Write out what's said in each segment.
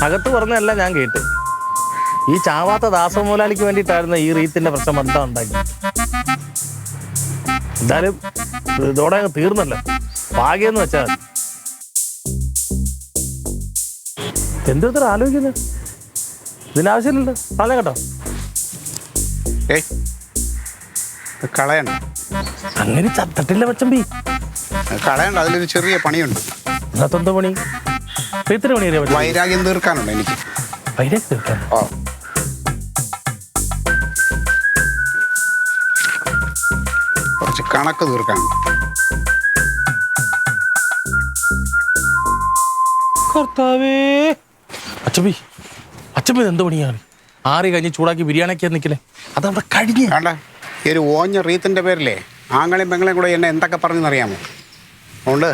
അകത്ത് പറഞ്ഞല്ല ഞാൻ കേട്ട്. ഈ ചാവാത്ത ദാസമൂലാലിക്ക് വേണ്ടിയിട്ടായിരുന്നു ഈ റീത്തിന്റെ പ്രശ്നം എന്താ ഉണ്ടാക്കി. എന്തായാലും ഇതോടെ തീർന്നല്ലോ, ഭാഗ്യെന്ന് വെച്ചാൽ. എന്തിത്ര ആലോചിക്കുന്നത്? ഇതിനാവശ്യമില്ലല്ലോ, പറഞ്ഞ കേട്ടോ. കളയണ്ട, അങ്ങനെ തട്ടില്ല മച്ചമ്പി. കളയണ്ട, അതിലൊരു ചെറിയ പണിയുണ്ട്. അതെന്താ പണി? ഇത്ര പണി വൈരാഗ്യം തീർക്കാനുണ്ട് എനിക്ക്. വൈരാഗ്യം തീർക്കാൻ? കുറച്ച് കണക്ക് തീർക്കാനുണ്ട്. കർത്താവേ, അച്ചമ്പി അച്ചമ്പി എന്ത് പണിയാണ്? ആറി കഴിഞ്ഞ് ചൂടാക്കി ബിരിയാണിയൊക്കെ നിൽക്കലേ, അതവിടെ കഴിഞ്ഞ്. വേണ്ട, ഈ ഒരു ഓഞ്ഞ റീത്തിൻ്റെ പേരിലേ ആങ്ങളെയും പെങ്ങളെയും കൂടെ എന്നെ എന്തൊക്കെ പറഞ്ഞെന്നറിയാമോ? അതുകൊണ്ട്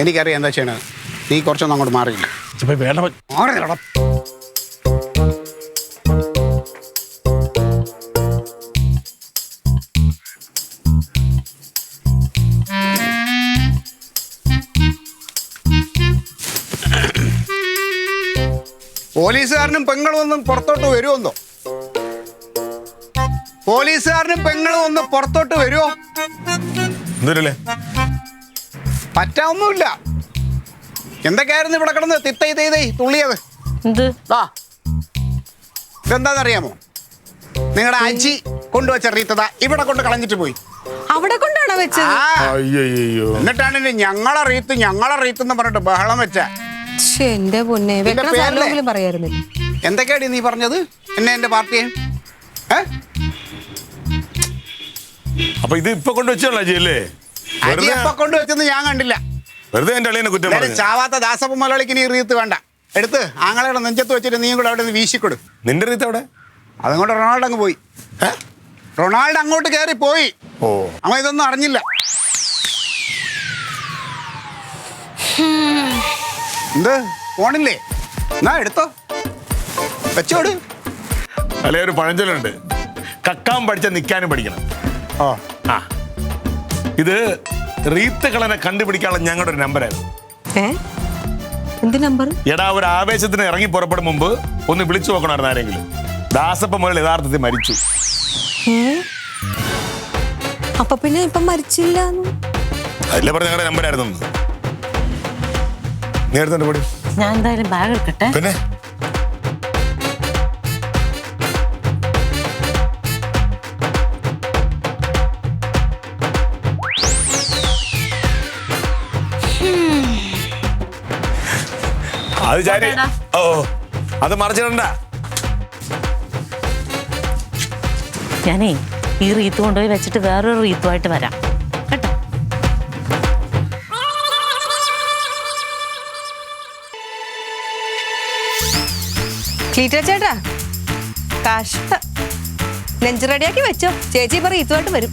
എനിക്കറിയാം എന്താ ചെയ്യണത്. നീ കുറച്ചൊന്നും അങ്ങോട്ട് മാറിയില്ല. വേണ്ട, മാറിയില്ലടാ. പോലീസുകാരനും പെങ്ങളും ഒന്നും പുറത്തോട്ട് വരുമെന്നോ? പോലീസുകാരനും പെങ്ങളും ഒന്ന് പുറത്തോട്ട് വരുമോ? പറ്റാവുന്നില്ല. എന്തൊക്കെയായിരുന്നു ഇവിടെ കിടന്ന് തിത്തൈ തുള്ളിയത്? ഇതെന്താണെന്നറിയാമോ? നിങ്ങളുടെ അജി കൊണ്ടുവച്ച റീത്തത ഇവിടെ കൊണ്ട് കളഞ്ഞിട്ട് പോയി. അവിടെ കൊണ്ടാണോ വെച്ചത്? എന്നിട്ടാണ് ഞങ്ങളെ റീത്ത് എന്ന് പറഞ്ഞിട്ട് ബഹളം വെച്ച. എന്റെ പൊന്നെ, പറയായിരുന്നില്ല. എന്തൊക്കെയാടി നീ പറഞ്ഞത് എന്നെ എന്റെ പാർട്ടിയെ? അപ്പൊ ഇത് ഇപ്പൊ കൊണ്ടുവച്ചല്ലേ? ഇപ്പൊ കൊണ്ടുവച്ചെന്ന് ഞാൻ കണ്ടില്ല. വെറുതെ എന്റെ അളിയനെ കുറ്റം പറഞ്ഞു. ചാവാത്ത ദാസപ്പ മലയാളിക്ക് നീ റീത്ത് വേണ്ട. എടുത്ത് ആങ്ങളയുടെ നെഞ്ചത്ത് വെച്ചിട്ട് നീ കൂടെ അവിടെ നിന്ന് വീശിക്കൊടു. നിന്റെ റീത്ത് അവിടെ? അതുകൊണ്ട് റൊണാൾഡോ അങ്ങ് പോയി. റൊണാൾഡോ അങ്ങോട്ട് കയറി പോയി. അവൻ ഇതൊന്നും അറിഞ്ഞില്ല. എന്ത് പോണില്ലേ? എന്നാ എടുത്തോ, വെച്ചോട്. അല്ലെ ഒരു പഴഞ്ചൊല്ലുണ്ട്, കക്കാൻ പഠിച്ച നിൽക്കാനും പഠിക്കണം. ആ, ഇത് റീത്ത് കളനെ കണ്ടുപിടിക്കാനുള്ള ഞങ്ങളുടെ ഒരു നമ്പറായിരുന്നു. എന്ത് നമ്പർ? എടാ, ഒരു ആവേശത്തിന് ഇറങ്ങി പുറപ്പെടും മുമ്പ് ഒന്ന് വിളിച്ചു നോക്കണമായിരുന്നു ആരെങ്കിലും. ദാസപ്പ മുതൽ യഥാർത്ഥത്തിൽ മരിച്ചു. അപ്പൊ പിന്നെ ഇപ്പൊ മരിച്ചില്ല? അതിലെ പറഞ്ഞ ഞങ്ങളുടെ നമ്പറായിരുന്നു. നീ എടുത്തോണ്ട് പോടി. ഞാൻ എന്തായാലും ബാഗ് എടുക്കട്ടെ. പിന്നെ അത് ചാരി. ഓ, അത് മറിച്ചിടണ്ട. ഞാനേ ഈ റീത്ത് കൊണ്ടുപോയി വെച്ചിട്ട് വേറൊരു റീത്തുമായിട്ട് വരാം കേട്ടോ. ചേട്ടാ, കഷ്ട. നെഞ്ച് റെഡിയാക്കി വെച്ചോ, ചേച്ചി ഇപ്പൊ റീത്തുമായിട്ട് വരും.